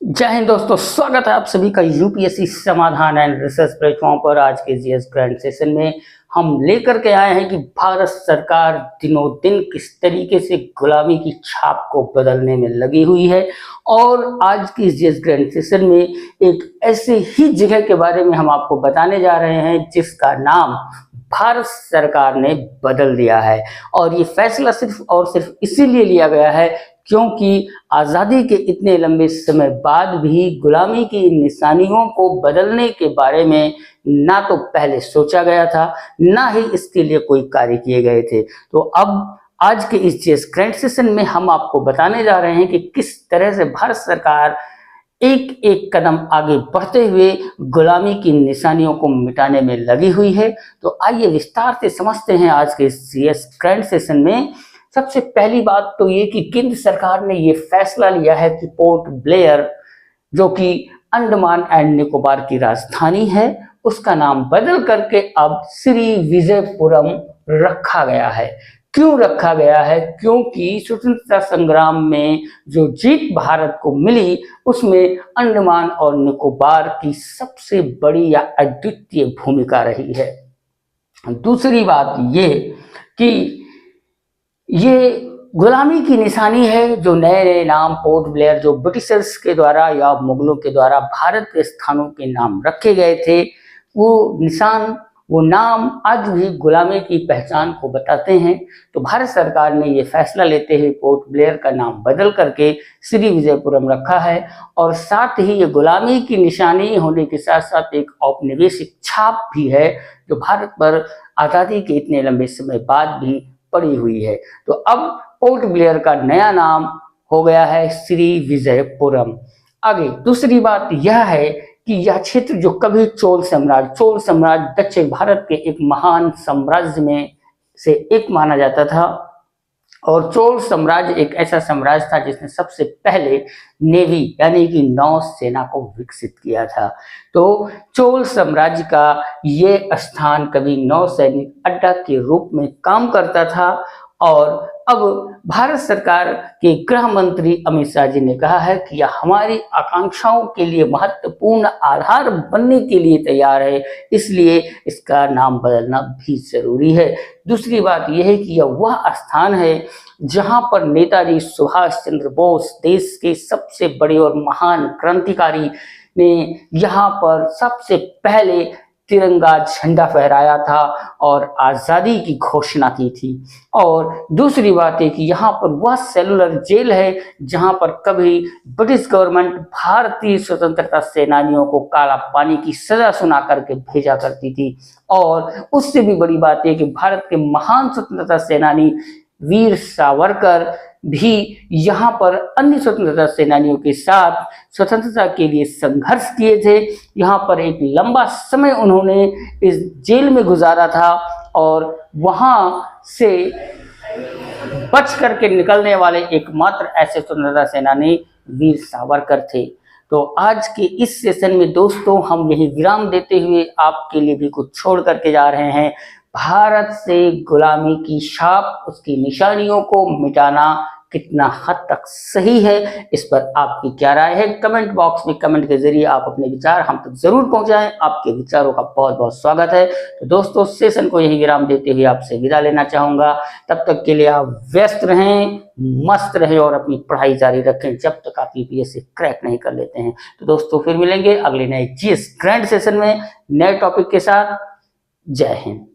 जय हिंद दोस्तों, स्वागत है आप सभी का यूपीएससी समाधान एंड रिसर्च प्लेटफॉर्म पर। आज के जीएस ग्रैंड सेशन में हम लेकर के आए हैं कि भारत सरकार दिनों दिन किस तरीके से गुलामी की छाप को बदलने में लगी हुई है। और आज की जीएस ग्रैंड सेशन में एक ऐसे ही जगह के बारे में हम आपको बताने जा रहे हैं जिसका नाम भारत सरकार ने बदल दिया है। और ये फैसला सिर्फ और सिर्फ इसीलिए लिया गया है क्योंकि आज़ादी के इतने लंबे समय बाद भी गुलामी की निशानियों को बदलने के बारे में ना तो पहले सोचा गया था, ना ही इसके लिए कोई कार्य किए गए थे। तो अब आज के इस जीएस ग्रैंड सेशन में हम आपको बताने जा रहे हैं कि किस तरह से भारत सरकार एक एक कदम आगे बढ़ते हुए गुलामी की निशानियों को मिटाने में लगी हुई है। तो आइए विस्तार से समझते हैं आज के इस जीएस ग्रैंड सेशन में। सबसे पहली बात तो ये कि केंद्र सरकार ने ये फैसला लिया है कि पोर्ट ब्लेयर, जो कि अंडमान एंड निकोबार की राजधानी है, उसका नाम बदल करके अब श्री विजयपुरम रखा गया है। क्यों रखा गया है? क्योंकि स्वतंत्रता संग्राम में जो जीत भारत को मिली उसमें अंडमान और निकोबार की सबसे बड़ी या अद्वितीय भूमिका रही है। दूसरी बात ये कि ये गुलामी की निशानी है। जो नए नए नाम पोर्ट ब्लेयर जो ब्रिटिशर्स के द्वारा या मुगलों के द्वारा भारत के स्थानों के नाम रखे गए थे, वो नाम आज भी गुलामी की पहचान को बताते हैं। तो भारत सरकार ने ये फैसला लेते हुए पोर्ट ब्लेयर का नाम बदल करके श्री विजयपुरम रखा है। और साथ ही ये गुलामी की निशानी होने के साथ साथ एक औपनिवेशिक छाप भी है जो भारत पर आज़ादी के इतने लंबे समय बाद भी पड़ी हुई है। तो अब पोर्ट ब्लेयर का नया नाम हो गया है श्री विजयपुरम। आगे दूसरी बात यह है कि यह क्षेत्र जो कभी चोल साम्राज्य दक्षिण भारत के एक महान साम्राज्य में से एक माना जाता था। और चोल साम्राज्य एक ऐसा साम्राज्य था जिसने सबसे पहले नेवी यानी कि नौसेना को विकसित किया था। तो चोल साम्राज्य का ये स्थान कभी नौसैनिक अड्डा के रूप में काम करता था। और अब भारत सरकार के गृह मंत्री अमित शाह जी ने कहा है कि यह हमारी आकांक्षाओं के लिए महत्वपूर्ण आधार बनने के लिए तैयार है, इसलिए इसका नाम बदलना भी जरूरी है। दूसरी बात यह है कि यह वह स्थान है जहां पर नेताजी सुभाष चंद्र बोस, देश के सबसे बड़े और महान क्रांतिकारी, ने यहाँ पर सबसे पहले तिरंगा झंडा फहराया था और आज़ादी की घोषणा की थी। और दूसरी बात है कि यहाँ पर वह सेलुलर जेल है जहाँ पर कभी ब्रिटिश गवर्नमेंट भारतीय स्वतंत्रता सेनानियों को काला पानी की सजा सुना करके भेजा करती थी। और उससे भी बड़ी बात है कि भारत के महान स्वतंत्रता सेनानी वीर सावरकर भी यहाँ पर अन्य स्वतंत्रता सेनानियों के साथ स्वतंत्रता के लिए संघर्ष किए थे। यहाँ पर एक लंबा समय उन्होंने इस जेल में गुजारा था और वहाँ से बच करके निकलने वाले एकमात्र ऐसे स्वतंत्रता सेनानी वीर सावरकर थे। तो आज के इस सेशन में दोस्तों हम यही विराम देते हुए आपके लिए भी कुछ छोड़ करके जा रहे हैं। भारत से गुलामी की छाप, उसकी निशानियों को मिटाना कितना हद तक सही है, इस पर आपकी क्या राय है? कमेंट बॉक्स में कमेंट के जरिए आप अपने विचार हम तक जरूर पहुंचाएं। आपके विचारों का बहुत बहुत स्वागत है। तो दोस्तों सेशन को यही विराम देते हुए आपसे विदा लेना चाहूंगा। तब तक के लिए आप व्यस्त रहें, मस्त रहें और अपनी पढ़ाई जारी रखें जब तक आप यूपीएससी क्रैक नहीं कर लेते हैं। तो दोस्तों फिर मिलेंगे अगले नए जीएस ग्रैंड सेशन में नए टॉपिक के साथ। जय हिंद।